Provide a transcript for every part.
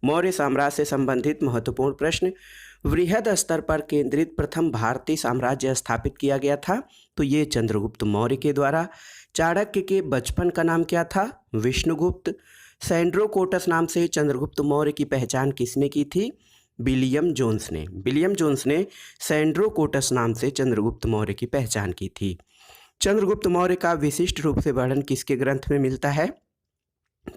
मौर्य साम्राज्य से संबंधित महत्वपूर्ण प्रश्न। वृहद स्तर पर केंद्रित प्रथम भारतीय साम्राज्य स्थापित किया गया था, तो ये चंद्रगुप्त मौर्य के द्वारा। चाणक्य के बचपन का नाम क्या था? विष्णुगुप्त। सैंड्रोकोटस नाम से चंद्रगुप्त मौर्य की पहचान किसने की थी? विलियम जोन्स ने। विलियम जोन्स ने सैंड्रोकोटस नाम से चंद्रगुप्त मौर्य की पहचान की थी। चंद्रगुप्त मौर्य का विशिष्ट रूप से वर्णन किसके ग्रंथ में मिलता है?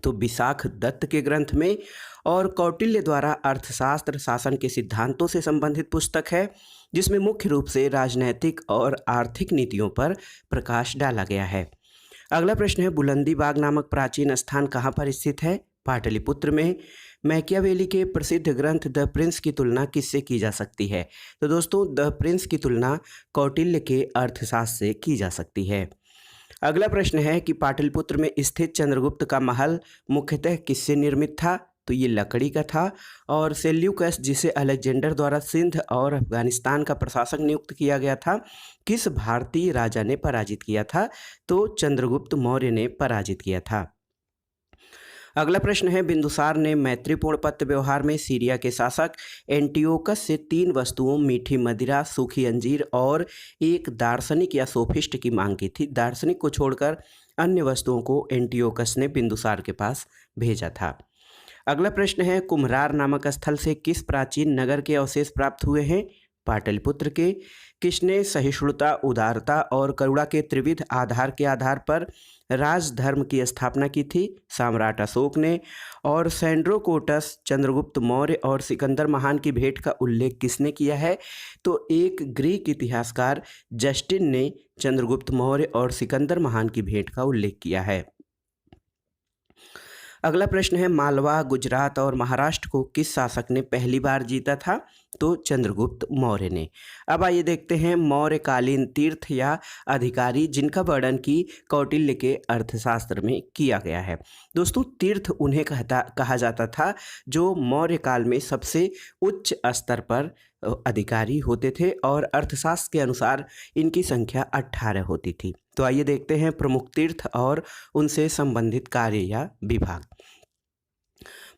तो विशाख दत्त के ग्रंथ में। और कौटिल्य द्वारा अर्थशास्त्र शासन के सिद्धांतों से संबंधित पुस्तक है, जिसमें मुख्य रूप से राजनैतिक और आर्थिक नीतियों पर प्रकाश डाला गया है। अगला प्रश्न है, बुलंदी बाग नामक प्राचीन स्थान कहाँ पर स्थित है? पाटलिपुत्र में। मैकियावेली के प्रसिद्ध ग्रंथ द प्रिंस की तुलना किससे की जा सकती है? तो दोस्तों, द प्रिंस की तुलना कौटिल्य के अर्थशास्त्र से की जा सकती है। अगला प्रश्न है कि पाटलिपुत्र में स्थित चंद्रगुप्त का महल मुख्यतः किससे निर्मित था? तो ये लकड़ी का था। और सेल्यूकस, जिसे अलेक्जेंडर द्वारा सिंध और अफगानिस्तान का प्रशासक नियुक्त किया गया था, किस भारतीय राजा ने पराजित किया था? तो चंद्रगुप्त मौर्य ने पराजित किया था। अगला प्रश्न है, बिंदुसार ने मैत्रीपूर्ण पत्र व्यवहार में सीरिया के शासक एंटियोकस से 3 वस्तुओं मीठी मदिरा, सूखी अंजीर और एक दार्शनिक या सोफिस्ट की मांग की थी। दार्शनिक को छोड़कर अन्य वस्तुओं को एंटियोकस ने बिंदुसार के पास भेजा था। अगला प्रश्न है, कुम्हरार नामक स्थल से किस प्राचीन नगर के अवशेष प्राप्त हुए हैं? पाटलिपुत्र के। किसने सहिष्णुता, उदारता और करुणा के त्रिविध आधार के आधार पर राजधर्म की स्थापना की थी? सम्राट अशोक ने। और सैंड्रोकोटस, चंद्रगुप्त मौर्य और सिकंदर महान की भेंट का उल्लेख किसने किया है? तो एक ग्रीक इतिहासकार जस्टिन ने चंद्रगुप्त मौर्य और सिकंदर महान की भेंट का उल्लेख किया है। अगला प्रश्न है, मालवा, गुजरात और महाराष्ट्र को किस शासक ने पहली बार जीता था? तो चंद्रगुप्त मौर्य ने। अब आइए देखते हैं मौर्यकालीन तीर्थ या अधिकारी जिनका वर्णन की कौटिल्य के अर्थशास्त्र में किया गया है। दोस्तों, तीर्थ उन्हें कहा जाता था जो मौर्य काल में सबसे उच्च स्तर पर अधिकारी होते थे, और अर्थशास्त्र के अनुसार इनकी संख्या 18 होती थी। तो आइए देखते हैं प्रमुख तीर्थ और उनसे संबंधित कार्य या विभाग।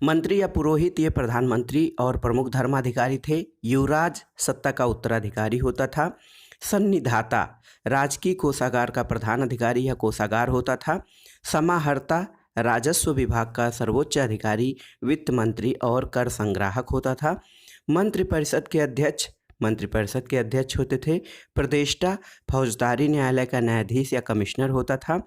मंत्री या पुरोहित, ये प्रधानमंत्री और प्रमुख धर्माधिकारी थे। युवराज सत्ता का उत्तराधिकारी होता था। सन्निधाता, राजकीय कोषागार का प्रधान अधिकारी या कोषागार होता था। समाहर्ता, राजस्व विभाग का सर्वोच्च अधिकारी, वित्त मंत्री और कर संग्राहक होता था। मंत्रिपरिषद के अध्यक्ष होते थे। प्रदेष्टा, फौजदारी न्यायालय का न्यायाधीश या कमिश्नर होता था।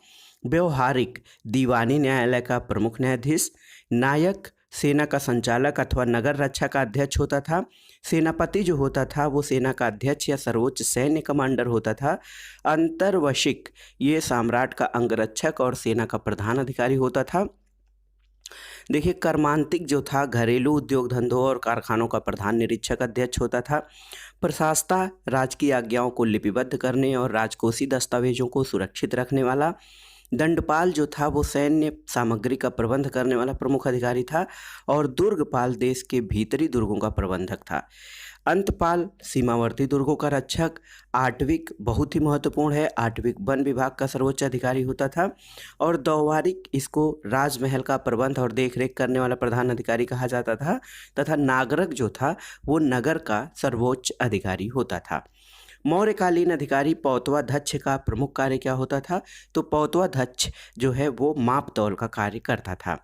व्यवहारिक, दीवानी न्यायालय का प्रमुख न्यायाधीश। नायक, सेना का संचालक अथवा नगर रक्षा का अध्यक्ष होता था। सेनापति जो होता था वो सेना का अध्यक्ष या सर्वोच्च सैन्य कमांडर होता था। अंतर्वशिक, ये सम्राट का अंगरक्षक और सेना का प्रधान अधिकारी होता था। देखिए, कर्मांतिक जो था घरेलू उद्योग धंधों और कारखानों का प्रधान निरीक्षक अध्यक्ष होता था। प्रशासता, राजकीय आज्ञाओं को लिपिबद्ध करने और राजकोषीय दस्तावेजों को सुरक्षित रखने वाला। दंडपाल जो था वो सैन्य सामग्री का प्रबंध करने वाला प्रमुख अधिकारी था। और दुर्गपाल देश के भीतरी दुर्गों का प्रबंधक था। अंतपाल, सीमावर्ती दुर्गों का रक्षक। आटविक, बहुत ही महत्वपूर्ण है, आटविक वन विभाग का सर्वोच्च अधिकारी होता था। और दौवारिक, इसको राजमहल का प्रबंध और देखरेख करने वाला प्रधान अधिकारी कहा जाता था। तथा नागरक जो था वो नगर का सर्वोच्च अधिकारी होता था। मौर्यकालीन अधिकारी पौतवाध्यक्ष का प्रमुख कार्य क्या होता था? तो पौतवाध्यक्ष जो है वो माप तौल का कार्य करता था।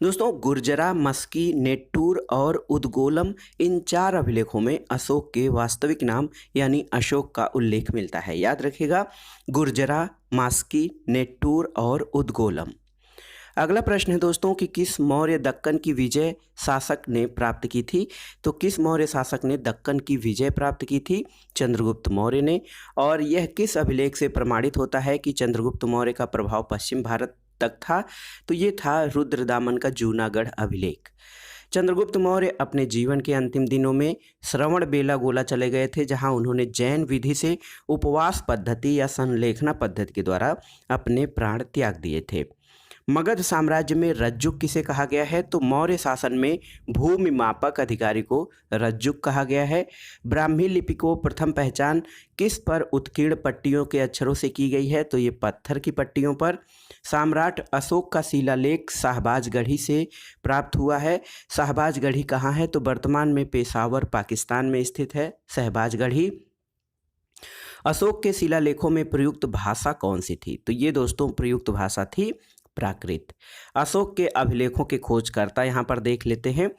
दोस्तों, गुर्जरा, मस्की, नेट्टूर और उद्गोलम, इन 4 अभिलेखों में अशोक के वास्तविक नाम यानी अशोक का उल्लेख मिलता है। याद रखिएगा, गुर्जरा, मास्की, नेट्टूर और उद्गोलम। अगला प्रश्न है दोस्तों कि किस मौर्य दक्कन की विजय शासक ने प्राप्त की थी? तो किस मौर्य शासक ने दक्कन की विजय प्राप्त की थी? चंद्रगुप्त मौर्य ने। और यह किस अभिलेख से प्रमाणित होता है कि चंद्रगुप्त मौर्य का प्रभाव पश्चिम भारत तक था? तो ये था रुद्रदामन का जूनागढ़ अभिलेख। चंद्रगुप्त मौर्य अपने जीवन के अंतिम दिनों में श्रवण बेलागोला चले गए थे, जहां उन्होंने जैन विधि से उपवास पद्धति या संलेखना पद्धति के द्वारा अपने प्राण त्याग दिए थे। मगध साम्राज्य में रज्जुक किसे कहा गया है? तो मौर्य शासन में भूमि मापक अधिकारी को रज्जुक कहा गया है। ब्राह्मी लिपि को प्रथम पहचान किस पर उत्कीर्ण पट्टियों के अक्षरों से की गई है? तो ये पत्थर की पट्टियों पर। सम्राट अशोक का शिलालेख शाहबाजगढ़ी से प्राप्त हुआ है। शाहबाजगढ़ी कहाँ है? तो वर्तमान में पेशावर पाकिस्तान में स्थित है शाहबाजगढ़ी। अशोक के शिलालेखों में प्रयुक्त भाषा कौन सी थी? तो ये दोस्तों प्रयुक्त भाषा थी प्राकृत। अशोक के अभिलेखों के खोजकर्ता यहाँ पर देख लेते हैं।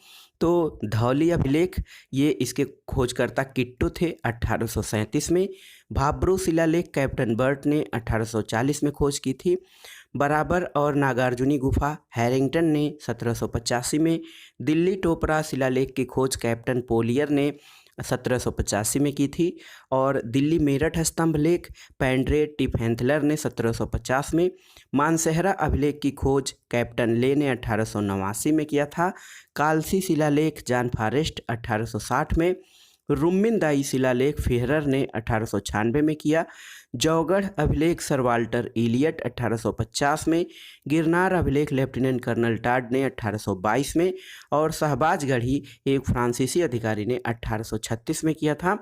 तो धौली अभिलेख, ये इसके खोजकर्ता किट्टू थे 1837 में। भाब्रू शिलालेख कैप्टन बर्ट ने 1840 में खोज की थी। बराबर और नागार्जुनी गुफा हैरिंगटन ने 1785 में। दिल्ली टोपरा शिलालेख की खोज कैप्टन पोलियर ने 1785 में की थी। और दिल्ली मेरठ स्तंभ लेख पैंड्रे टिफेंथलर ने 1750 में। मानसहरा अभिलेख की खोज कैप्टन ले ने 1889 में किया था। कालसी शिलालेख जॉन फॉरेस्ट 1860 में। रुम्मिनदाई शिलालेख फेहरर ने 1896 में किया। जौगढ़ अभिलेख सर वाल्टर इलियट 1850 में। गिरनार अभिलेख लेफ्टिनेंट कर्नल टाड ने 1822 में। और शाहबाजगढ़ी एक फ्रांसीसी अधिकारी ने 1836 में किया था।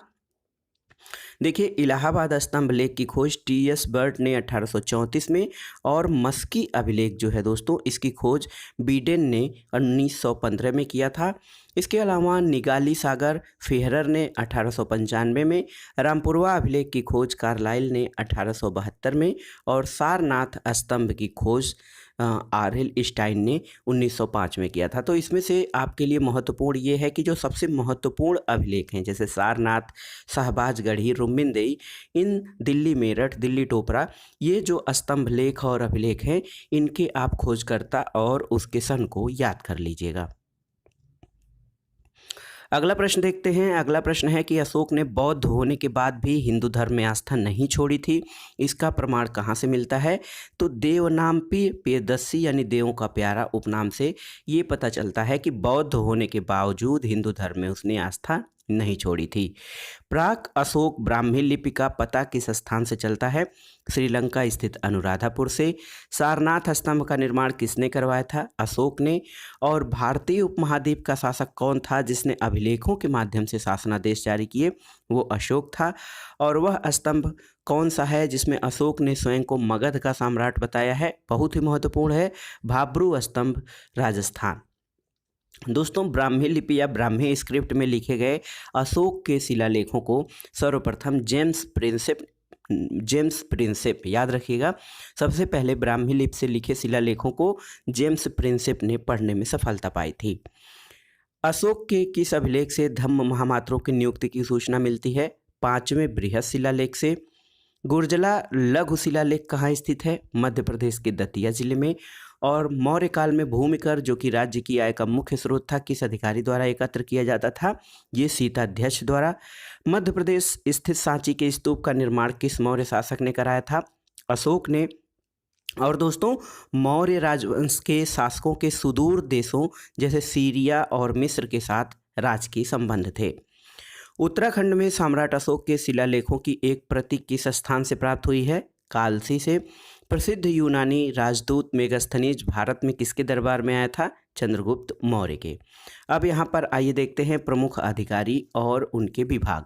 देखिए इलाहाबाद स्तंभ लेख की खोज टी.एस. बर्ट ने 1834 में। और मस्की अभिलेख जो है दोस्तों, इसकी खोज बीडेन ने 1915 में किया था। इसके अलावा निगाली सागर फेहरर ने 1895 में। रामपुरवा अभिलेख की खोज कार्लाइल ने 1872 में। और सारनाथ स्तंभ की खोज आर.एल. स्टाइन ने 1905 में किया था। तो इसमें से आपके लिए महत्वपूर्ण ये है कि जो सबसे महत्वपूर्ण अभिलेख हैं जैसे सारनाथ, शाहबाजगढ़ी, रुम्मिनदेई, इन दिल्ली मेरठ, दिल्ली टोपरा, ये जो स्तंभ लेख और अभिलेख हैं, इनके आप खोजकर्ता और उसके सन को याद कर लीजिएगा। अगला प्रश्न देखते हैं। अगला प्रश्न है कि अशोक ने बौद्ध होने के बाद भी हिंदू धर्म में आस्था नहीं छोड़ी थी, इसका प्रमाण कहाँ से मिलता है? तो देवनाम्पी प्रियदर्शी यानी देवों का प्यारा उपनाम से ये पता चलता है कि बौद्ध होने के बावजूद हिंदू धर्म में उसने आस्था नहीं छोड़ी थी। प्राक अशोक ब्राह्मी लिपि का पता किस स्थान से चलता है? श्रीलंका स्थित अनुराधापुर से। सारनाथ स्तंभ का निर्माण किसने करवाया था? अशोक ने। और भारतीय उपमहाद्वीप का शासक कौन था जिसने अभिलेखों के माध्यम से शासनादेश जारी किए? वो अशोक था। और वह स्तंभ कौन सा है जिसमें अशोक ने स्वयं को मगध का सम्राट बताया है? बहुत ही महत्वपूर्ण है, भाब्रू स्तंभ, राजस्थान। दोस्तों ब्राह्मी लिपि या ब्राह्मी स्क्रिप्ट में लिखे गए अशोक के शिलालेखों को सर्वप्रथम जेम्स प्रिंसेप याद रखिएगा, सबसे पहले ब्राह्मी लिपि से लिखे शिलालेखों को जेम्स प्रिंसेप ने पढ़ने में सफलता पाई थी। अशोक के किस अभिलेख से धम्म महामात्रों की नियुक्ति की सूचना मिलती है? 5वें बृहत शिलालेख से। गुर्जला लघु शिलालेख कहाँ स्थित है? मध्य प्रदेश के दतिया जिले में। और मौर्य काल में भूमि कर जो कि राज्य की आय का मुख्य स्रोत था, किस अधिकारी द्वारा एकत्र किया जाता था? ये सीताध्यक्ष द्वारा। मध्य प्रदेश स्थित सांची के स्तूप का निर्माण किस मौर्य शासक ने कराया था? अशोक ने। और दोस्तों मौर्य राजवंश के शासकों के सुदूर देशों जैसे सीरिया और मिस्र के साथ राजकीय संबंध थे। उत्तराखंड में सम्राट अशोक के शिलालेखों की एक प्रति किस स्थान से प्राप्त हुई है? कालसी से। प्रसिद्ध यूनानी राजदूत मेगास्थनीज भारत में किसके दरबार में आया था? चंद्रगुप्त मौर्य के। अब यहाँ पर आइए देखते हैं प्रमुख अधिकारी और उनके विभाग।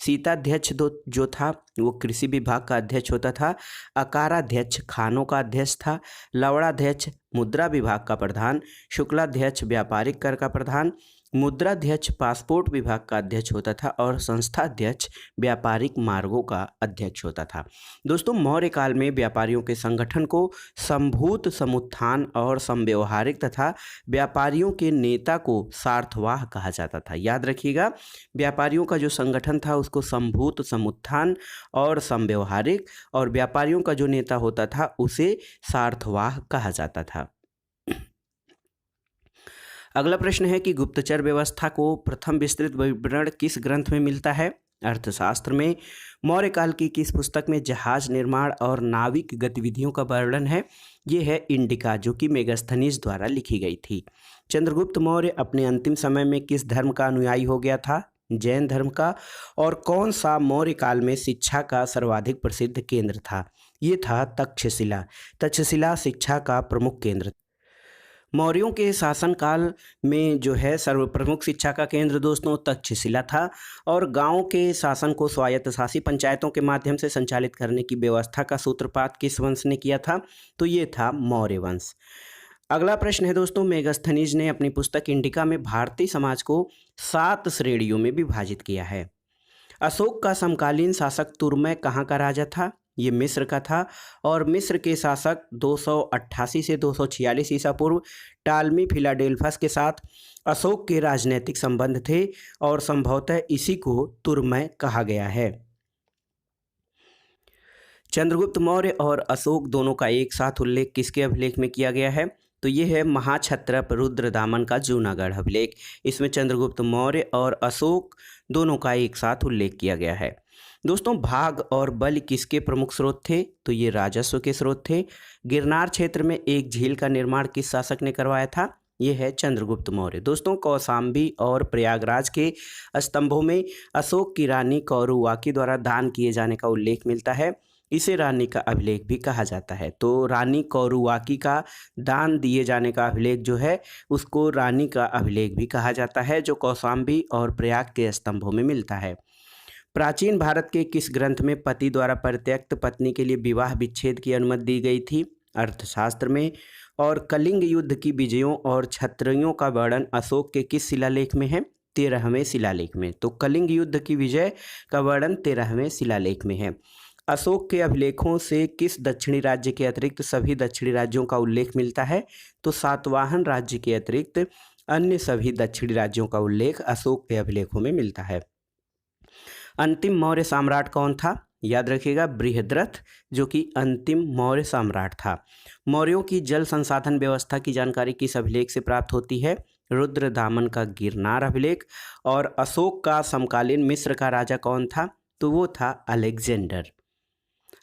सीताध्यक्ष जो था वो कृषि विभाग का अध्यक्ष होता था। अकाराध्यक्ष खानों का अध्यक्ष था। लवणाध्यक्ष मुद्रा विभाग का प्रधान। शुक्लाध्यक्ष व्यापारिक कर का प्रधान। मुद्राध्यक्ष पासपोर्ट विभाग का अध्यक्ष होता था। और संस्थाध्यक्ष व्यापारिक मार्गों का अध्यक्ष होता था। दोस्तों मौर्य काल में व्यापारियों के संगठन को संभूत समुत्थान और समव्यवहारिक तथा व्यापारियों के नेता को सार्थवाह कहा जाता था। याद रखिएगा, व्यापारियों का जो संगठन था उसको संभूत समुत्थान और समव्यवहारिक, और व्यापारियों का जो नेता होता था उसे सार्थवाह कहा जाता था। अगला प्रश्न है कि गुप्तचर व्यवस्था को प्रथम विस्तृत विवरण किस ग्रंथ में मिलता है? अर्थशास्त्र में। मौर्य काल की किस पुस्तक में जहाज निर्माण और नाविक गतिविधियों का वर्णन है? ये है इंडिका, जो कि मेगास्थनीज द्वारा लिखी गई थी। चंद्रगुप्त मौर्य अपने अंतिम समय में किस धर्म का अनुयायी हो गया था? जैन धर्म का। और कौन सा मौर्य काल में शिक्षा का सर्वाधिक प्रसिद्ध केंद्र था? ये था तक्षशिला। तक्षशिला शिक्षा का प्रमुख केंद्र। मौर्यों के शासनकाल में जो है सर्व प्रमुख शिक्षा का केंद्र दोस्तों तक्षशिला था और गांव के शासन को स्वायत्तशासी पंचायतों के माध्यम से संचालित करने की व्यवस्था का सूत्रपात किस वंश ने किया था? तो ये था मौर्य वंश। अगला प्रश्न है दोस्तों, मेगस्थनीज ने अपनी पुस्तक इंडिका में भारतीय समाज को 7 श्रेणियों में विभाजित किया है। अशोक का समकालीन शासक तुर्मै कहाँ का राजा था? ये मिस्र का था और मिस्र के शासक 288 से 246 ईसा पूर्व टालमी फिलाडेल्फस के साथ अशोक के राजनीतिक संबंध थे और संभवतः इसी को तुर्मै कहा गया है। चंद्रगुप्त मौर्य और अशोक दोनों का एक साथ उल्लेख किसके अभिलेख में किया गया है? तो ये है महाक्षत्रप रुद्रदामन का जूनागढ़ अभिलेख। इसमें चंद्रगुप्त मौर्य और अशोक दोनों का एक साथ उल्लेख किया गया है। दोस्तों, भाग और बल किसके प्रमुख स्रोत थे? तो ये राजस्व के स्रोत थे। गिरनार क्षेत्र में एक झील का निर्माण किस शासक ने करवाया था? ये है चंद्रगुप्त मौर्य। दोस्तों, कौशाम्बी और प्रयागराज के स्तंभों में अशोक की रानी कौरुवाकी द्वारा दान किए जाने का उल्लेख मिलता है। इसे रानी का अभिलेख भी कहा जाता है। तो रानी कौरुवाकी का दान दिए जाने का अभिलेख जो है उसको रानी का अभिलेख भी कहा जाता है, जो कौशाम्बी और प्रयाग के स्तंभों में मिलता है। प्राचीन भारत के किस ग्रंथ में पति द्वारा परित्यक्त पत्नी के लिए विवाह विच्छेद की अनुमति दी गई थी? अर्थशास्त्र में। और कलिंग युद्ध की विजयों और क्षत्रियों का वर्णन अशोक के किस शिलालेख में है? 13वें शिलालेख में। तो कलिंग युद्ध की विजय का वर्णन 13वें शिलालेख में है। अशोक के अभिलेखों से किस दक्षिणी राज्य के अतिरिक्त सभी दक्षिणी राज्यों का उल्लेख मिलता है? तो सातवाहन राज्य के अतिरिक्त अन्य सभी दक्षिणी राज्यों का उल्लेख अशोक के अभिलेखों में मिलता है। अंतिम मौर्य सम्राट कौन था? याद रखिएगा, बृहद्रथ जो कि अंतिम मौर्य सम्राट था। मौर्यों की जल संसाधन व्यवस्था की जानकारी किस अभिलेख से प्राप्त होती है? रुद्रदामन का गिरनार अभिलेख। और अशोक का समकालीन मिस्र का राजा कौन था? तो वो था अलेक्जेंडर।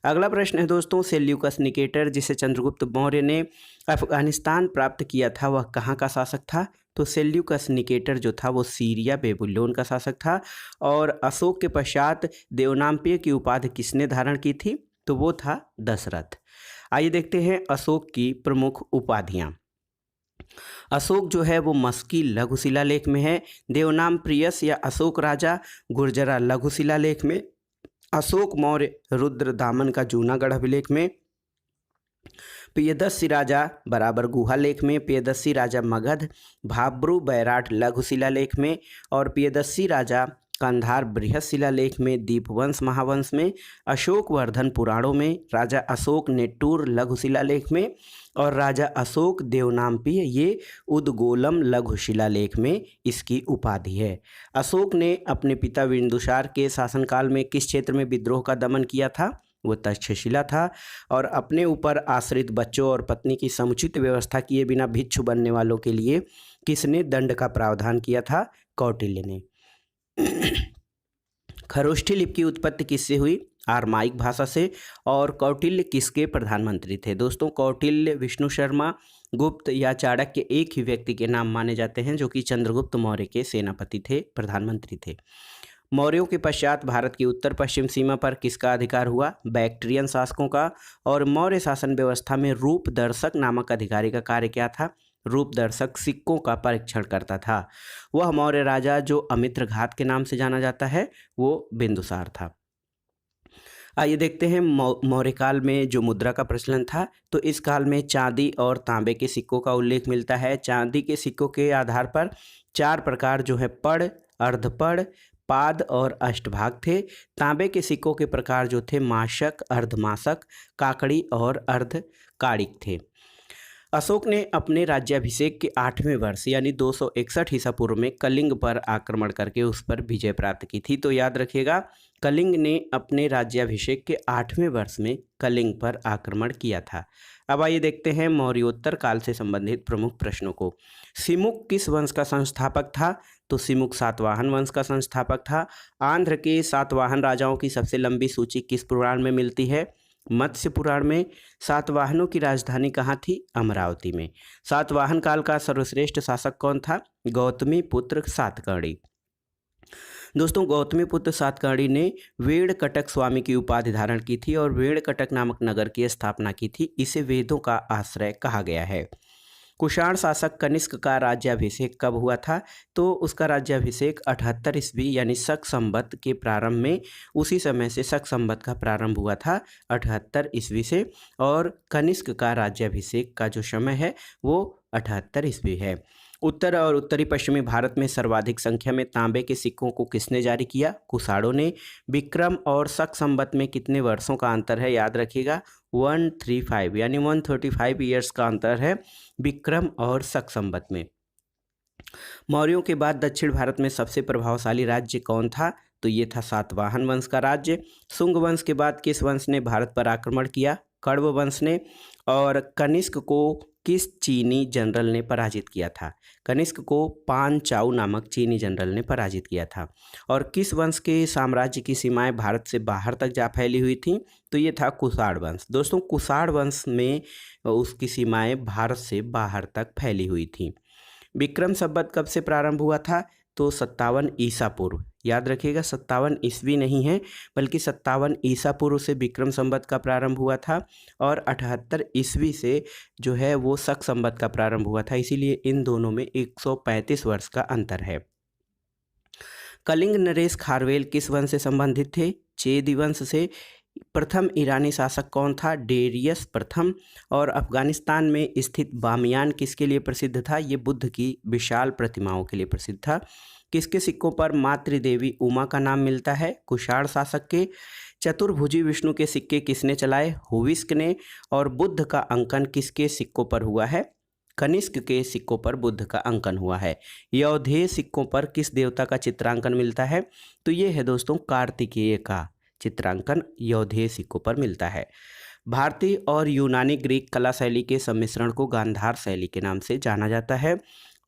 अगला प्रश्न है दोस्तों, सेल्यूकस निकेटर जिसे चंद्रगुप्त मौर्य ने अफगानिस्तान प्राप्त किया था वह कहाँ का शासक था? तो सेल्यूकस निकेटर जो था वो सीरिया बेबीलोन का शासक था। और अशोक के पश्चात देवनाम्पिय की उपाधि किसने धारण की थी? तो वो था दशरथ। आइए देखते हैं अशोक की प्रमुख उपाधियाँ। अशोक जो है वो मस्की लघु शिलालेख में है। देवनामप्रियस या अशोक राजा गुर्जरा लघु शिलालेख में। अशोक मौर्य रुद्रदामन का जूनागढ़ अभिलेख में। प्रियदर्शी राजा बराबर गुहा लेख में। प्रियदर्शी राजा मगध भाब्रू बैराट लघु शिलालेख में। और प्रियदर्शी राजा कंधार बृहद शिलालेख में। दीपवंश महावंश में। अशोक वर्धन पुराणों में। राजा अशोक नेटूर लघु शिलालेख में। और राजा अशोक देवनाम्पीय ये उद्गोलम लघु शिलालेख में इसकी उपाधि है। अशोक ने अपने पिता बिंदुसार के शासनकाल में किस क्षेत्र में विद्रोह का दमन किया था? वो तक्षशिला था। और अपने ऊपर आश्रित बच्चों और पत्नी की समुचित व्यवस्था किए बिना भिक्षु बनने वालों के लिए किसने दंड का प्रावधान किया था? कौटिल्य ने। खरोष्ठी लिपि की उत्पत्ति किससे हुई? आरमाइक भाषा से। और कौटिल्य किसके प्रधानमंत्री थे? दोस्तों, कौटिल्य विष्णु शर्मा गुप्त या चाणक्य एक ही व्यक्ति के नाम माने जाते हैं जो कि चंद्रगुप्त मौर्य के सेनापति थे, प्रधानमंत्री थे। मौर्यों के पश्चात भारत की उत्तर पश्चिम सीमा पर किसका अधिकार हुआ? बैक्ट्रियन शासकों का। और मौर्य शासन व्यवस्था में रूप दर्शक नामक अधिकारी का कार्य क्या था? रूप दर्शक सिक्कों का परीक्षण करता था। वह मौर्य राजा जो अमित्रघात के नाम से जाना जाता है वो बिंदुसार था। आइए देखते हैं मौर्य काल में जो मुद्रा का प्रचलन था, तो इस काल में चांदी और तांबे के सिक्कों का उल्लेख मिलता है। चांदी के सिक्कों के आधार पर 4 प्रकार जो है पड़, अर्धपड़, पाद और अष्टभाग थे। तांबे के सिक्कों के प्रकार जो थे माशक, अर्धमाशक, काकड़ी और अर्धकाड़िक थे। अशोक ने अपने राज्याभिषेक के 8वें वर्ष यानी 261 ईसा पूर्व में कलिंग पर आक्रमण करके उस पर विजय प्राप्त की थी। तो याद रखिएगा, कलिंग ने अपने राज्याभिषेक के 8वें वर्ष में कलिंग पर आक्रमण किया था। अब आइए देखते हैं मौर्योत्तर काल से संबंधित प्रमुख प्रश्नों को। सिमुक किस वंश का संस्थापक था? तो सिमुक सातवाहन वंश का संस्थापक था। आंध्र के सातवाहन राजाओं की सबसे लंबी सूची किस पुराण में मिलती है? मत्स्य पुराण में। सातवाहनों की राजधानी कहाँ थी? अमरावती में। सातवाहन काल का सर्वश्रेष्ठ शासक कौन था? गौतमी पुत्र सातकर्णी। दोस्तों गौतमीपुत्र सातकर्णी ने वेणकटक स्वामी की उपाधि धारण की थी और वेणकटक नामक नगर की स्थापना की थी। इसे वेदों का आश्रय कहा गया है। कुषाण शासक कनिष्क का राज्याभिषेक कब हुआ था? तो उसका राज्याभिषेक 78 ईस्वी यानी शक संवत के प्रारंभ में, उसी समय से शक संवत का प्रारंभ हुआ था 78 ईस्वी से। और कनिष्क का राज्याभिषेक का जो समय है वो 78 ईस्वी है। उत्तर और उत्तरी पश्चिमी भारत में सर्वाधिक संख्या में तांबे के सिक्कों को किसने जारी किया? कुषाणों ने। विक्रम और शक संवत में कितने वर्षों का अंतर है? याद रखिएगा 135 यानी 135 ईयर्स का अंतर है विक्रम और शक संवत में। मौर्यों के बाद दक्षिण भारत में सबसे प्रभावशाली राज्य कौन था? तो ये था सातवाहन वंश का राज्य। शुंग वंश के बाद किस वंश ने भारत पर आक्रमण किया? कण्व वंश ने। और कनिष्क को किस चीनी जनरल ने पराजित किया था? कनिष्क को पान चाउ नामक चीनी जनरल ने पराजित किया था। और किस वंश के साम्राज्य की सीमाएं भारत से बाहर तक जा फैली हुई थी? तो ये था कुषाण वंश। दोस्तों कुषाण वंश में उसकी सीमाएं भारत से बाहर तक फैली हुई थी। विक्रम संवत कब से प्रारंभ हुआ था? तो 57 ईसा पूर्व। याद रखिएगा 57 ईस्वी नहीं है बल्कि 57 ईसा पूर्व से विक्रम संवत का प्रारंभ हुआ था और 78 ईस्वी से जो है वो शक संवत का प्रारंभ हुआ था। इसीलिए इन दोनों में 135 वर्ष का अंतर है। कलिंग नरेश खारवेल किस वंश से संबंधित थे? चेदी वंश से। प्रथम ईरानी शासक कौन था? डेरियस प्रथम। और अफगानिस्तान में स्थित बामियान किसके लिए प्रसिद्ध था? ये बुद्ध की विशाल प्रतिमाओं के लिए प्रसिद्ध था। किसके सिक्कों पर मातृदेवी उमा का नाम मिलता है? कुषाण शासक के। चतुर्भुजी विष्णु के सिक्के किसने चलाए? हुविस्क ने। और बुद्ध का अंकन किसके सिक्कों पर हुआ है? कनिष्क के सिक्कों पर बुद्ध का अंकन हुआ है। यौधेय सिक्कों पर किस देवता का चित्रांकन मिलता है? तो ये है दोस्तों कार्तिकेय का चित्रांकन यौधेय सिक्कों पर मिलता है। भारतीय और यूनानी ग्रीक कला शैली के सम्मिश्रण को गांधार शैली के नाम से जाना जाता है।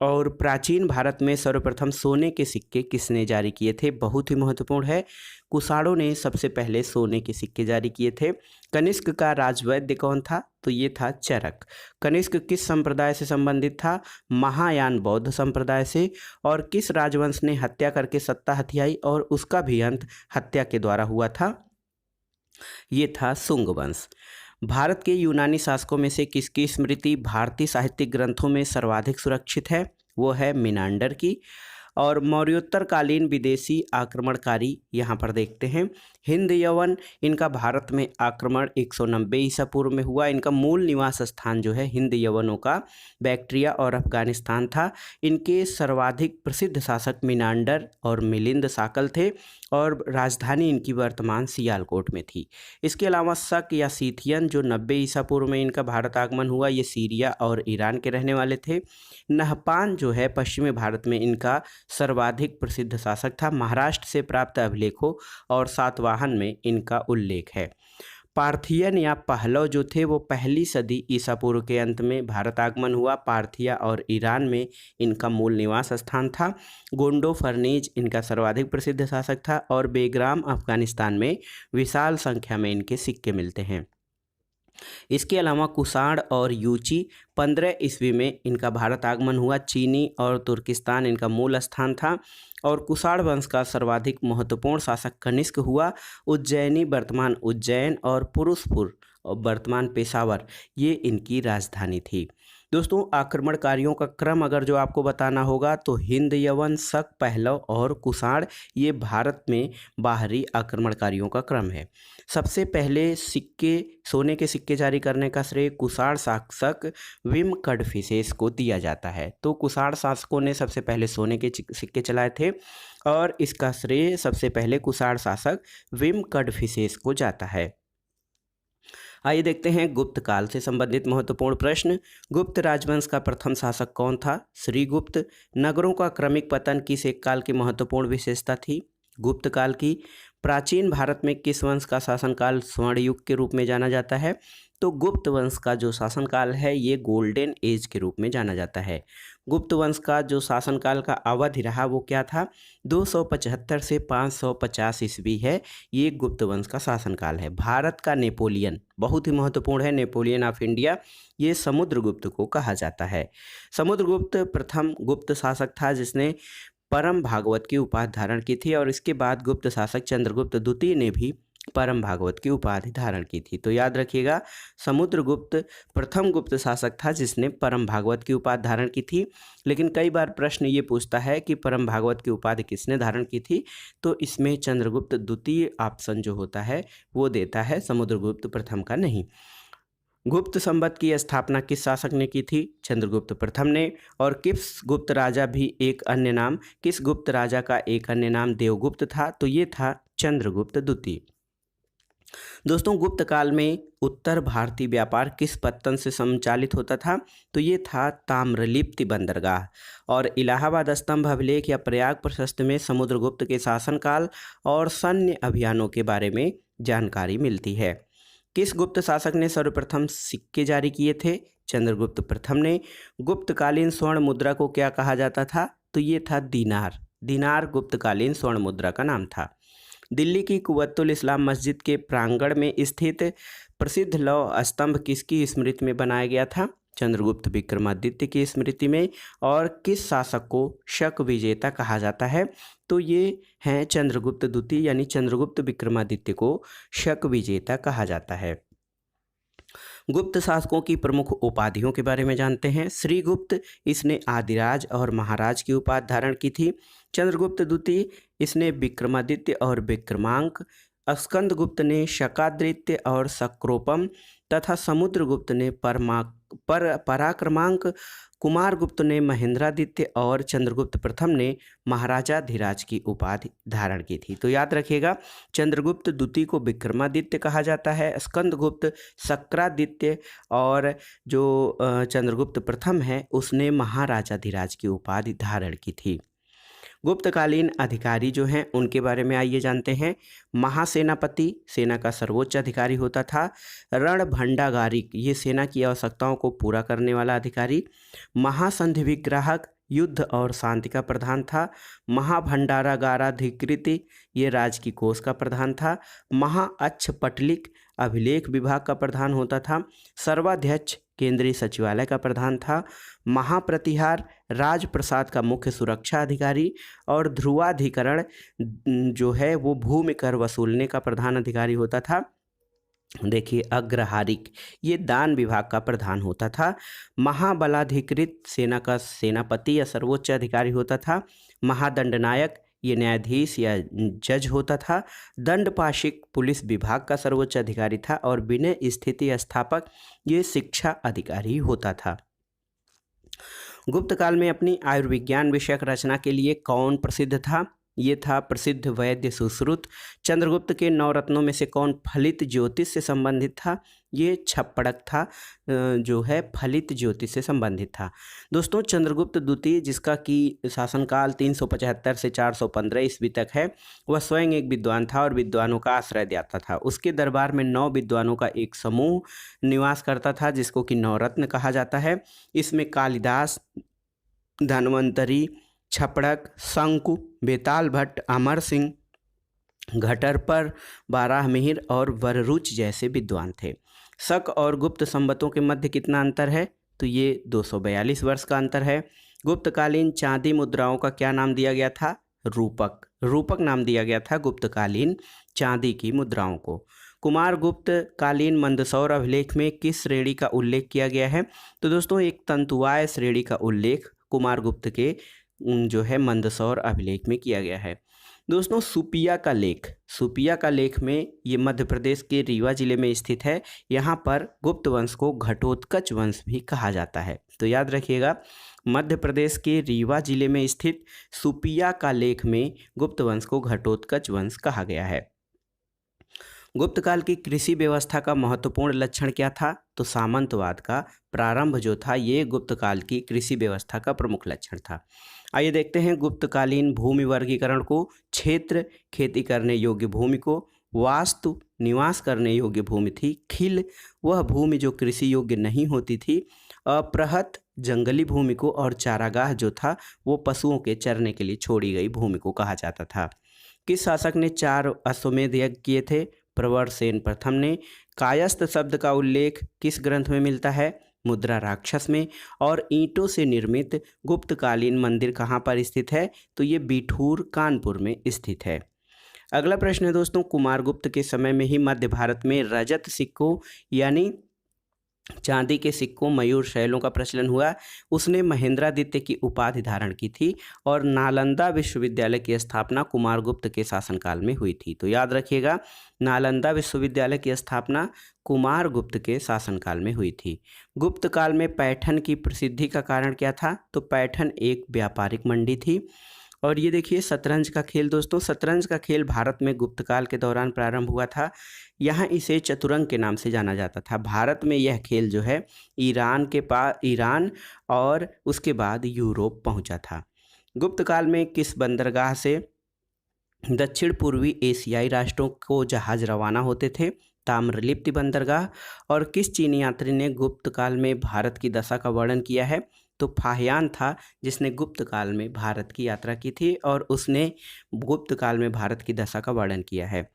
और प्राचीन भारत में सर्वप्रथम सोने के सिक्के किसने जारी किए थे? बहुत ही महत्वपूर्ण है। कुषाणों ने सबसे पहले सोने के सिक्के जारी किए थे। कनिष्क का राजवैद्य कौन था? तो ये था चरक। कनिष्क किस संप्रदाय से संबंधित था? महायान बौद्ध संप्रदाय से। और किस राजवंश ने हत्या करके सत्ता हथियाई और उसका भी अंत हत्या के द्वारा हुआ था? ये था शुंग वंश। भारत के यूनानी शासकों में से किसकी स्मृति भारतीय साहित्यिक ग्रंथों में सर्वाधिक सुरक्षित है? वो है मिनांडर की। और मौर्योत्तरकालीन विदेशी आक्रमणकारी यहाँ पर देखते हैं हिंद यवन। इनका भारत में आक्रमण 190 ईसा पूर्व में हुआ। इनका मूल निवास स्थान जो है हिंद यवनों का बैक्ट्रिया और अफगानिस्तान था। इनके सर्वाधिक प्रसिद्ध शासक मिनांडर और मिलिंद साकल थे और राजधानी इनकी वर्तमान सियालकोट में थी। इसके अलावा शक या सीथियन जो 90 ईसा पूर्व में इनका भारत आगमन हुआ, ये सीरिया और ईरान के रहने वाले थे। नहपान जो है पश्चिमी भारत में इनका सर्वाधिक प्रसिद्ध शासक था। महाराष्ट्र से प्राप्त अभिलेखों और सातवाहन में इनका उल्लेख है। पार्थियन या पहलव जो थे वो पहली सदी ईसा पूर्व के अंत में भारत आगमन हुआ। पार्थिया और ईरान में इनका मूल निवास स्थान था। गोंडो फर्नीज इनका सर्वाधिक प्रसिद्ध शासक था और बेग्राम अफगानिस्तान में विशाल संख्या में इनके सिक्के मिलते हैं। इसके अलावा कुषाण और यूची 15 ईस्वी में इनका भारत आगमन हुआ। चीनी और तुर्किस्तान इनका मूल स्थान था। और कुषाण वंश का सर्वाधिक महत्वपूर्ण शासक कनिष्क हुआ। उज्जैनी वर्तमान उज्जैन और पुरुषपुर वर्तमान पेशावर ये इनकी राजधानी थी। दोस्तों आक्रमणकारियों का क्रम अगर जो आपको बताना होगा तो हिंद यवन, शक, पहलव और कुषाण ये भारत में बाहरी आक्रमणकारियों का क्रम है। सबसे पहले सिक्के सोने के सिक्के जारी करने का श्रेय कुषाण शासक विम कडफिसेस को दिया जाता है। तो कुषाण शासकों ने सबसे पहले सोने के सिक्के चलाए थे और इसका श्रेय सबसे पहले कुषाण शासक विम कडफिसेस को जाता है। आइए देखते हैं गुप्त काल से संबंधित महत्वपूर्ण प्रश्न। गुप्त राजवंश का प्रथम शासक कौन था? श्रीगुप्त। नगरों का क्रमिक पतन किस एक काल की महत्वपूर्ण विशेषता थी? गुप्त काल की। प्राचीन भारत में किस वंश का शासनकाल स्वर्ण युग के रूप में जाना जाता है? तो गुप्त वंश का जो शासनकाल है ये गोल्डन एज के रूप में जाना जाता है। गुप्त वंश का जो शासनकाल का अवधि रहा वो क्या था? 275 से 550 ईस्वी है। ये गुप्त वंश का शासनकाल है। भारत का नेपोलियन बहुत ही महत्वपूर्ण है, नेपोलियन ऑफ इंडिया, ये समुद्रगुप्त को कहा जाता है। समुद्रगुप्त प्रथम गुप्त शासक था जिसने परम भागवत की उपाधि धारण की थी और इसके बाद गुप्त शासक चंद्रगुप्त द्वितीय ने भी परम भागवत की उपाधि धारण की थी। तो याद रखिएगा, समुद्रगुप्त प्रथम गुप्त शासक था जिसने परम भागवत की उपाधि धारण की थी। लेकिन कई बार प्रश्न ये पूछता है कि परम भागवत की उपाधि किसने धारण की थी, तो इसमें चंद्रगुप्त द्वितीय ऑप्शन जो होता है वो देता है, समुद्रगुप्त प्रथम का नहीं। गुप्त संवत की स्थापना किस शासक ने की थी? चंद्रगुप्त प्रथम ने। और किस गुप्त राजा भी एक अन्य नाम, किस गुप्त राजा का एक अन्य नाम देवगुप्त था? तो ये था चंद्रगुप्त द्वितीय। दोस्तों, गुप्त काल में उत्तर भारतीय व्यापार किस पत्तन से संचालित होता था? तो ये था ताम्रलिप्ति बंदरगाह। और इलाहाबाद स्तंभ अभिलेख या प्रयाग प्रशस्ति में समुद्रगुप्त के शासनकाल और सैन्य अभियानों के बारे में जानकारी मिलती है। किस गुप्त शासक ने सर्वप्रथम सिक्के जारी किए थे? चंद्रगुप्त प्रथम ने। गुप्तकालीन स्वर्ण मुद्रा को क्या कहा जाता था? तो ये था दीनार। दीनार गुप्तकालीन स्वर्ण मुद्रा का नाम था। दिल्ली की कुव्वतुल इस्लाम मस्जिद के प्रांगण में स्थित प्रसिद्ध लौह स्तंभ किसकी स्मृति में बनाया गया था? चंद्रगुप्त विक्रमादित्य की स्मृति में। और किस शासक को शक विजेता कहा जाता है? तो ये हैं चंद्रगुप्त द्वितीय, यानी चंद्रगुप्त विक्रमादित्य को शक विजेता कहा जाता है। गुप्त शासकों की प्रमुख उपाधियों के बारे में जानते हैं। श्रीगुप्त, इसने आदिराज और महाराज की उपाधि धारण की थी। चंद्रगुप्त द्वितीय, इसने विक्रमादित्य और विक्रमांक। स्कंदगुप्त ने शकादित्य और सक्रोपम तथा समुद्रगुप्त ने पराक्रमांक। कुमारगुप्त ने महेंद्रादित्य और चंद्रगुप्त प्रथम ने महाराजाधिराज की उपाधि धारण की थी। तो याद रखिएगा, चंद्रगुप्त द्वितीय को विक्रमादित्य कहा जाता है, स्कंदगुप्त शक्रादित्य और जो चंद्रगुप्त प्रथम है उसने महाराजाधिराज की उपाधि धारण की थी। गुप्तकालीन अधिकारी जो हैं उनके बारे में आइए जानते हैं। महासेनापति सेना का सर्वोच्च अधिकारी होता था। रणभंडागारिक, ये सेना की आवश्यकताओं को पूरा करने वाला अधिकारी। महासंधि विग्राहक, युद्ध और शांति का प्रधान था। महाभंडारागाराधिकृति, ये राज की कोष का प्रधान था। महाअक्षपटलिक, अभिलेख विभाग का प्रधान होता था। सर्वाध्यक्ष, केंद्रीय सचिवालय का प्रधान था। महाप्रतिहार, राजप्रसाद का मुख्य सुरक्षा अधिकारी। और ध्रुवाधिकरण जो है वो भूमि कर वसूलने का प्रधान अधिकारी होता था। देखिए, अग्रहारिक, ये दान विभाग का प्रधान होता था। महाबलाधिकृत, सेना का सेनापति या सर्वोच्च अधिकारी होता था। महादंडनायक, ये न्यायाधीश या जज होता था। दंडपाशिक, पुलिस विभाग का सर्वोच्च अधिकारी था। और विनय स्थिति स्थापक, ये शिक्षा अधिकारी होता था। गुप्त काल में अपनी आयुर्विज्ञान विषयक रचना के लिए कौन प्रसिद्ध था? ये था प्रसिद्ध वैद्य सुश्रुत। चंद्रगुप्त के 9 रत्नों में से कौन फलित ज्योतिष से संबंधित था? ये छप्पड़क था, जो है फलित ज्योतिष से संबंधित था। दोस्तों, चंद्रगुप्त द्वितीय जिसका कि शासनकाल 375 से 415 ईस्वी तक है, वह स्वयं एक विद्वान था और विद्वानों का आश्रय देता था। उसके दरबार में 9 विद्वानों का एक समूह निवास करता था जिसको कि 9 रत्न कहा जाता है। इसमें कालिदास, धन्वंतरी, छपड़क, शंकु, बेताल भट्ट, अमर सिंह, घटरपर, बाराहमिहिर और वररुच जैसे विद्वान थे। शक और गुप्त संवतों के मध्य कितना अंतर है? तो ये 242 वर्ष का अंतर है। गुप्तकालीन चांदी मुद्राओं का क्या नाम दिया गया था? रूपक। रूपक नाम दिया गया था गुप्तकालीन चांदी की मुद्राओं को। कुमारगुप्त कालीन मंदसौर अभिलेख में किस श्रेणी का उल्लेख किया गया है? तो दोस्तों, एक तंतुवाय श्रेणी का उल्लेख कुमारगुप्त के जो है मंदसौर अभिलेख में किया गया है। दोस्तों, सुपिया का लेख में ये मध्य प्रदेश के रीवा जिले में स्थित है। यहाँ पर गुप्त वंश को घटोत्कच वंश भी कहा जाता है। तो याद रखिएगा, मध्य प्रदेश के रीवा जिले में स्थित सुपिया का लेख में गुप्त वंश को घटोत्कच वंश कहा गया है। गुप्त काल की कृषि व्यवस्था का महत्वपूर्ण लक्षण क्या था? तो सामंतवाद का प्रारंभ जो था ये गुप्त काल की कृषि व्यवस्था का प्रमुख लक्षण था। आइए देखते हैं गुप्तकालीन भूमि वर्गीकरण को। क्षेत्र, खेती करने योग्य भूमि को। वास्तु, निवास करने योग्य भूमि थी। खिल, वह भूमि जो कृषि योग्य नहीं होती थी। अपृहत, जंगली भूमि को। और चारागाह जो था वो पशुओं के चरने के लिए छोड़ी गई भूमि को कहा जाता था। किस शासक ने 4 अश्वमेध यज्ञ किए थे? प्रवरसेन प्रथम ने। कायस्थ शब्द का उल्लेख किस ग्रंथ में मिलता है? मुद्रा राक्षस में। और ईंटों से निर्मित गुप्तकालीन मंदिर कहाँ पर स्थित है? तो ये बिठूर कानपुर में स्थित है। अगला प्रश्न है दोस्तों, कुमारगुप्त के समय में ही मध्य भारत में रजत सिक्कों यानी चांदी के सिक्कों मयूर शैलों का प्रचलन हुआ। उसने महेंद्रादित्य की उपाधि धारण की थी और नालंदा विश्वविद्यालय की स्थापना कुमारगुप्त के शासनकाल में हुई थी। तो याद रखिएगा, नालंदा विश्वविद्यालय की स्थापना कुमारगुप्त के शासनकाल में हुई थी। गुप्त काल में पैठन की प्रसिद्धि का कारण क्या था? तो पैठन एक व्यापारिक मंडी थी। और ये देखिए शतरंज का खेल दोस्तों, शतरंज का खेल भारत में गुप्त काल के दौरान प्रारंभ हुआ था। यहाँ इसे चतुरंग के नाम से जाना जाता था। भारत में यह खेल जो है ईरान और उसके बाद यूरोप पहुँचा था। गुप्त काल में किस बंदरगाह से दक्षिण पूर्वी एशियाई राष्ट्रों को जहाज रवाना होते थे? ताम्रलिप्ति बंदरगाह। और किस चीनी यात्री ने गुप्त काल में भारत की दशा का वर्णन किया है? तो फाहियान था, जिसने गुप्त काल में भारत की यात्रा की थी और उसने गुप्त काल में भारत की दशा का वर्णन किया है।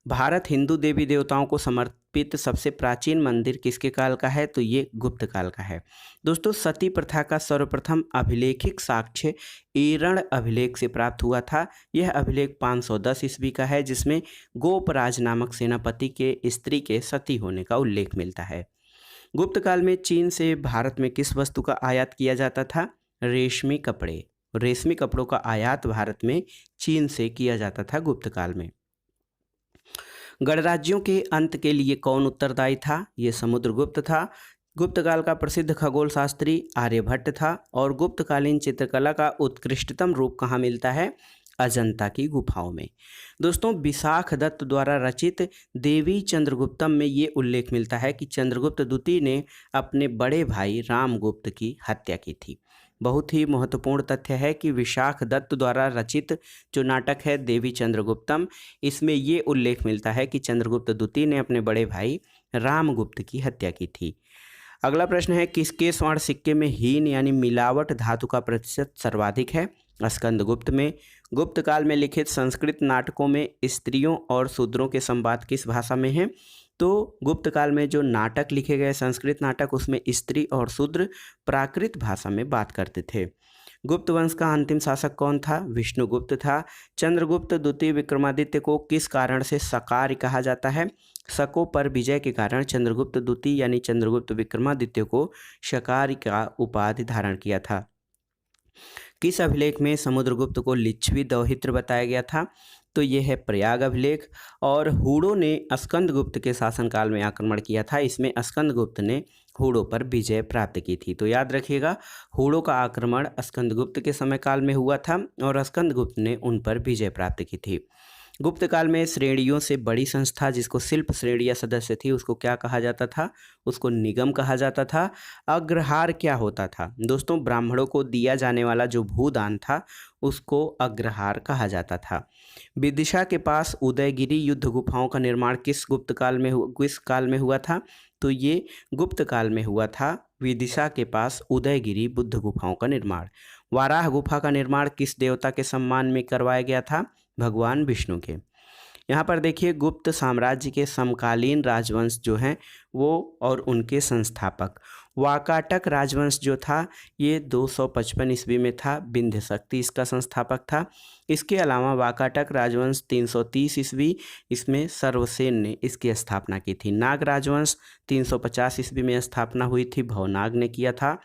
भारत हिंदू देवी देवताओं को समर्पित सबसे प्राचीन मंदिर किसके काल का है? तो ये गुप्त काल का है। दोस्तों, सती प्रथा का सर्वप्रथम अभिलेखिक साक्ष्य एरण अभिलेख से प्राप्त हुआ था। यह अभिलेख 510 ईस्वी का है, जिसमें गोपराज नामक सेनापति के स्त्री के सती होने का उल्लेख मिलता है। गुप्त काल में चीन से भारत में किस वस्तु का आयात किया जाता था? रेशमी कपड़े। रेशमी कपड़ों का आयात भारत में चीन से किया जाता था गुप्त काल में। गणराज्यों के अंत के लिए कौन उत्तरदायी था? ये समुद्रगुप्त था। गुप्त काल का प्रसिद्ध खगोल शास्त्री आर्यभट्ट था। और गुप्तकालीन चित्रकला का उत्कृष्टतम रूप कहाँ मिलता है? अजंता की गुफाओं में। दोस्तों, विशाख दत्त द्वारा रचित देवी चंद्रगुप्तम में ये उल्लेख मिलता है कि चंद्रगुप्त द्वितीय ने अपने बड़े भाई रामगुप्त की हत्या की थी। बहुत ही महत्वपूर्ण तथ्य है कि विशाख दत्त द्वारा रचित जो नाटक है देवी चंद्रगुप्तम, इसमें ये उल्लेख मिलता है कि चंद्रगुप्त द्वितीय ने अपने बड़े भाई रामगुप्त की हत्या की थी। अगला प्रश्न है, किसके स्वर्ण सिक्के में हीन यानी मिलावट धातु का प्रतिशत सर्वाधिक है? स्कंदगुप्त में। गुप्त काल में लिखित संस्कृत नाटकों में स्त्रियों और शूद्रों के संवाद किस भाषा में हैं? तो गुप्त काल में जो नाटक लिखे गए संस्कृत नाटक, उसमें स्त्री और शूद्र प्राकृत भाषा में बात करते थे। गुप्त वंश का अंतिम शासक कौन था? विष्णुगुप्त था। चंद्रगुप्त द्वितीय विक्रमादित्य को किस कारण से शकार कहा जाता है? शकों पर विजय के कारण चंद्रगुप्त द्वितीय यानी चंद्रगुप्त विक्रमादित्य को शकार का उपाधि धारण किया था। किस अभिलेख में समुद्रगुप्त को लिच्छवी दौहित्र बताया गया था? तो ये है प्रयाग अभिलेख। और हूणों ने स्कंदगुप्त के शासनकाल में आक्रमण किया था। इसमें स्कंदगुप्त ने हूणों पर विजय प्राप्त की थी। तो याद रखिएगा, हूणों का आक्रमण स्कंदगुप्त के समय काल में हुआ था और स्कंदगुप्त ने उन पर विजय प्राप्त की थी। गुप्त काल में श्रेणियों से बड़ी संस्था जिसको शिल्प श्रेणी या सदस्य थी, उसको क्या कहा जाता था? उसको निगम कहा जाता था। अग्रहार क्या होता था? दोस्तों, ब्राह्मणों को दिया जाने वाला जो भूदान था उसको अग्रहार कहा जाता था। विदिशा के पास उदयगिरी युद्ध गुफाओं का निर्माण किस काल में हुआ था? तो ये गुप्त काल में हुआ था। विदिशा के पास उदयगिरी बुद्ध गुफाओं का निर्माण। वाराह गुफा का निर्माण किस देवता के सम्मान में करवाया गया था? भगवान विष्णु के। यहाँ पर देखिए, गुप्त साम्राज्य के समकालीन राजवंश जो हैं वो और उनके संस्थापक। वाकाटक राजवंश जो था ये 255 ईस्वी में था। विंध्य शक्ति इसका संस्थापक था। इसके अलावा वाकाटक राजवंश 330 ईस्वी, इसमें सर्वसेन ने इसकी स्थापना की थी। नाग राजवंश 350 ईस्वी में स्थापना हुई थी, भवनाग ने किया था।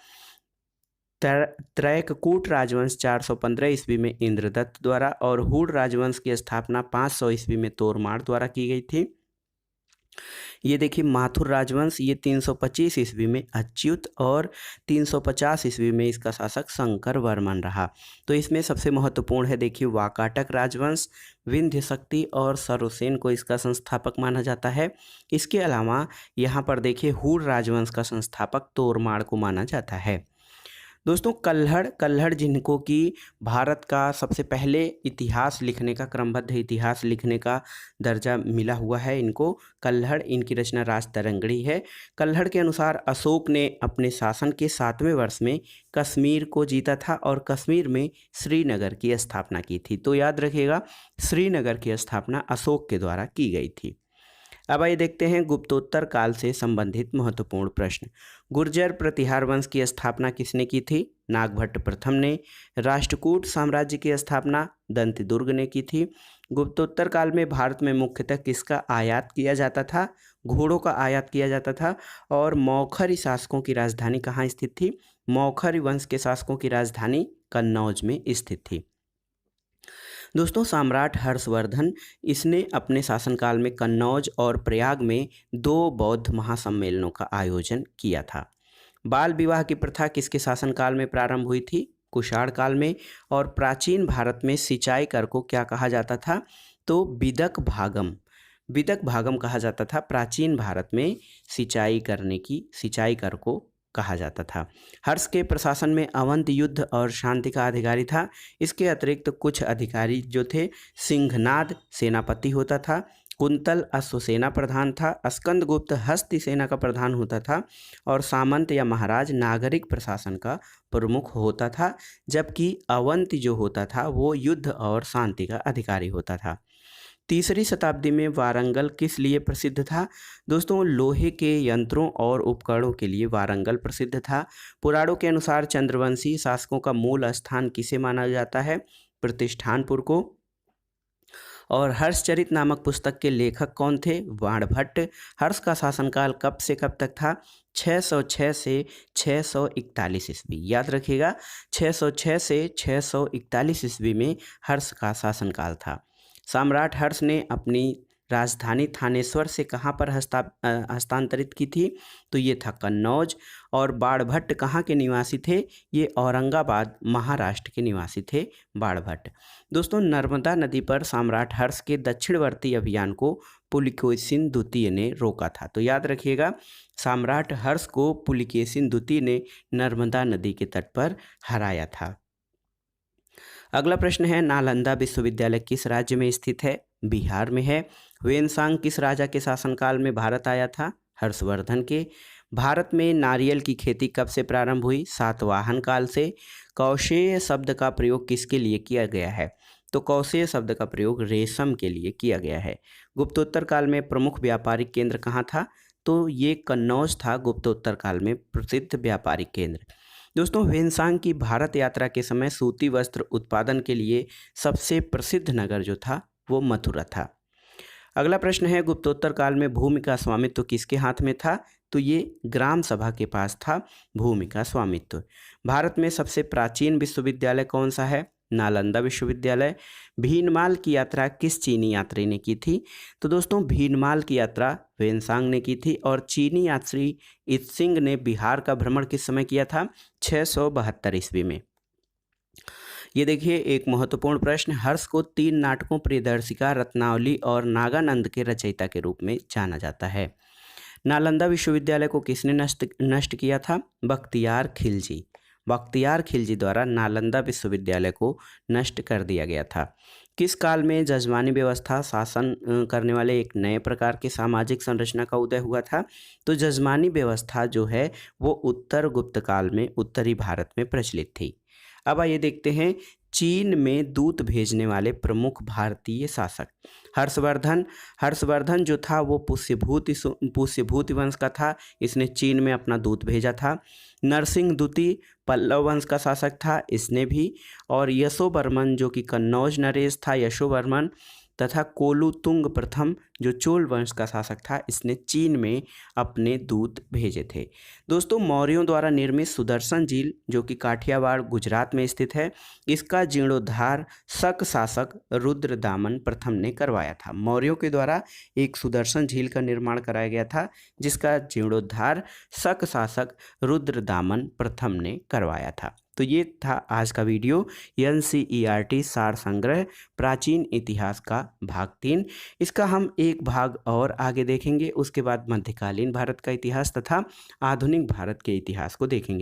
त्रैककूट राजवंश 415 ईस्वी में इंद्रदत्त द्वारा और हूण राजवंश की स्थापना 500 ईस्वी में तोरमार द्वारा की गई थी। ये देखिए माथुर राजवंश, ये 325 ईस्वी में अच्युत और 350 ईस्वी में इसका शासक शंकर वर्मन रहा। तो इसमें सबसे महत्वपूर्ण है देखिए वाकाटक राजवंश, विंध्य शक्ति और सर्वसेन को इसका संस्थापक माना जाता है। इसके अलावा यहाँ पर देखिए हूण राजवंश का संस्थापक तोरमार को माना जाता है। दोस्तों, कल्हड़ जिनको कि भारत का सबसे पहले इतिहास लिखने का, क्रमबद्ध इतिहास लिखने का दर्जा मिला हुआ है इनको। कल्हड़, इनकी रचना राजतरंगिणी है। कल्हड़ के अनुसार अशोक ने अपने शासन के 7वें वर्ष में कश्मीर को जीता था और कश्मीर में श्रीनगर की स्थापना की थी। तो याद रखिएगा, श्रीनगर की स्थापना अशोक के द्वारा की गई थी। अब आइए देखते हैं गुप्तोत्तर काल से संबंधित महत्वपूर्ण प्रश्न। गुर्जर प्रतिहार वंश की स्थापना किसने की थी? नागभट्ट प्रथम ने। राष्ट्रकूट साम्राज्य की स्थापना दंतिदुर्ग ने की थी। गुप्तोत्तर काल में भारत में मुख्यतः किसका आयात किया जाता था? घोड़ों का आयात किया जाता था। और मौखरी शासकों की राजधानी कहाँ स्थित थी? मौखरी वंश के शासकों की राजधानी कन्नौज में स्थित थी। दोस्तों, सम्राट हर्षवर्धन इसने अपने शासनकाल में कन्नौज और प्रयाग में 2 बौद्ध महासम्मेलनों का आयोजन किया था। बाल विवाह की प्रथा किसके शासनकाल में प्रारंभ हुई थी? कुषाण काल में। और प्राचीन भारत में सिंचाई कर को क्या कहा जाता था? तो विदक भागम कहा जाता था। प्राचीन भारत में सिंचाई कर को कहा जाता था। हर्ष के प्रशासन में अवंत युद्ध और शांति का अधिकारी था। इसके अतिरिक्त कुछ अधिकारी जो थे, सिंहनाद सेनापति होता था, कुंतल अश्वसेना प्रधान था, स्कंदगुप्त हस्ती सेना का प्रधान होता था और सामंत या महाराज नागरिक प्रशासन का प्रमुख होता था, जबकि अवंत जो होता था वो युद्ध और शांति का अधिकारी होता था। तीसरी शताब्दी में वारंगल किस लिए प्रसिद्ध था? दोस्तों, लोहे के यंत्रों और उपकरणों के लिए वारंगल प्रसिद्ध था। पुराणों के अनुसार चंद्रवंशी शासकों का मूल स्थान किसे माना जाता है? प्रतिष्ठानपुर को। और हर्षचरित नामक पुस्तक के लेखक कौन थे? बाणभट्ट। हर्ष का शासनकाल कब से कब तक था? 606 से 641 ईस्वी। याद रखिएगा, 606 से 641 ईस्वी में हर्ष का शासनकाल था। सम्राट हर्ष ने अपनी राजधानी थानेश्वर से कहाँ पर हस्तांतरित की थी? तो ये था कन्नौज। और बाणभट्ट कहाँ के निवासी थे? ये औरंगाबाद महाराष्ट्र के निवासी थे बाणभट्ट। दोस्तों, नर्मदा नदी पर सम्राट हर्ष के दक्षिणवर्ती अभियान को पुलिकेशिन द्वितीय ने रोका था। तो याद रखिएगा, सम्राट हर्ष को पुलिकेशिन द्वितीय ने नर्मदा नदी के तट पर हराया था। अगला प्रश्न है, नालंदा विश्वविद्यालय किस राज्य में स्थित है? बिहार में है। ह्वेनसांग किस राजा के शासनकाल में भारत आया था? हर्षवर्धन के। भारत में नारियल की खेती कब से प्रारंभ हुई? सातवाहन काल से। कौशेय शब्द का प्रयोग किसके लिए किया गया है? तो कौशेय शब्द का प्रयोग रेशम के लिए किया गया है। गुप्तोत्तर काल में प्रमुख व्यापारिक केंद्र कहाँ था? तो ये कन्नौज था गुप्तोत्तर काल में प्रसिद्ध व्यापारिक केंद्र। दोस्तों, ह्वेनसांग की भारत यात्रा के समय सूती वस्त्र उत्पादन के लिए सबसे प्रसिद्ध नगर जो था वो मथुरा था। अगला प्रश्न है, गुप्तोत्तर काल में भूमि का स्वामित्व किसके हाथ में था? तो ये ग्राम सभा के पास था भूमि का स्वामित्व। भारत में सबसे प्राचीन विश्वविद्यालय कौन सा है? नालंदा विश्वविद्यालय। भीनमाल की यात्रा किस चीनी यात्री ने की थी? तो दोस्तों, भीनमाल की यात्रा ह्वेनसांग ने की थी। और चीनी यात्री इत्सिंग ने बिहार का भ्रमण किस समय किया था? 672 ईस्वी में। ये देखिए एक महत्वपूर्ण प्रश्न, हर्ष को 3 नाटकों प्रियदर्शिका, रत्नावली और नागानंद के रचयिता के रूप में जाना जाता है। नालंदा विश्वविद्यालय को किसने नष्ट किया था? बख्तियार खिलजी द्वारा नालंदा विश्वविद्यालय को नष्ट कर दिया गया था। किस काल में जजमानी व्यवस्था शासन करने वाले एक नए प्रकार के सामाजिक संरचना का उदय हुआ था? तो जजमानी व्यवस्था जो है वो उत्तर गुप्त काल में उत्तरी भारत में प्रचलित थी। अब आइए देखते हैं चीन में दूत भेजने वाले प्रमुख भारतीय शासक। हर्षवर्धन जो था वो पुष्यभूति वंश का था। इसने चीन में अपना दूत भेजा था। नरसिंह द्वितीय पल्लव वंश का शासक था, इसने भी। और यशोवर्मन जो कि कन्नौज नरेश था, यशोवर्मन, तथा कोलुतुंग प्रथम जो चोल वंश का शासक था, इसने चीन में अपने दूत भेजे थे। दोस्तों, मौर्यों द्वारा निर्मित सुदर्शन झील जो कि काठियावाड़ गुजरात में स्थित है, इसका जीर्णोद्धार शक शासक रुद्रदामन प्रथम ने करवाया था। मौर्यों के द्वारा एक सुदर्शन झील का निर्माण कराया गया था जिसका जीर्णोद्धार शक शासक रुद्रदामन प्रथम ने करवाया था। तो ये था आज का वीडियो, NCERT सार संग्रह प्राचीन इतिहास का भाग 3। इसका हम एक भाग और आगे देखेंगे, उसके बाद मध्यकालीन भारत का इतिहास तथा आधुनिक भारत के इतिहास को देखेंगे।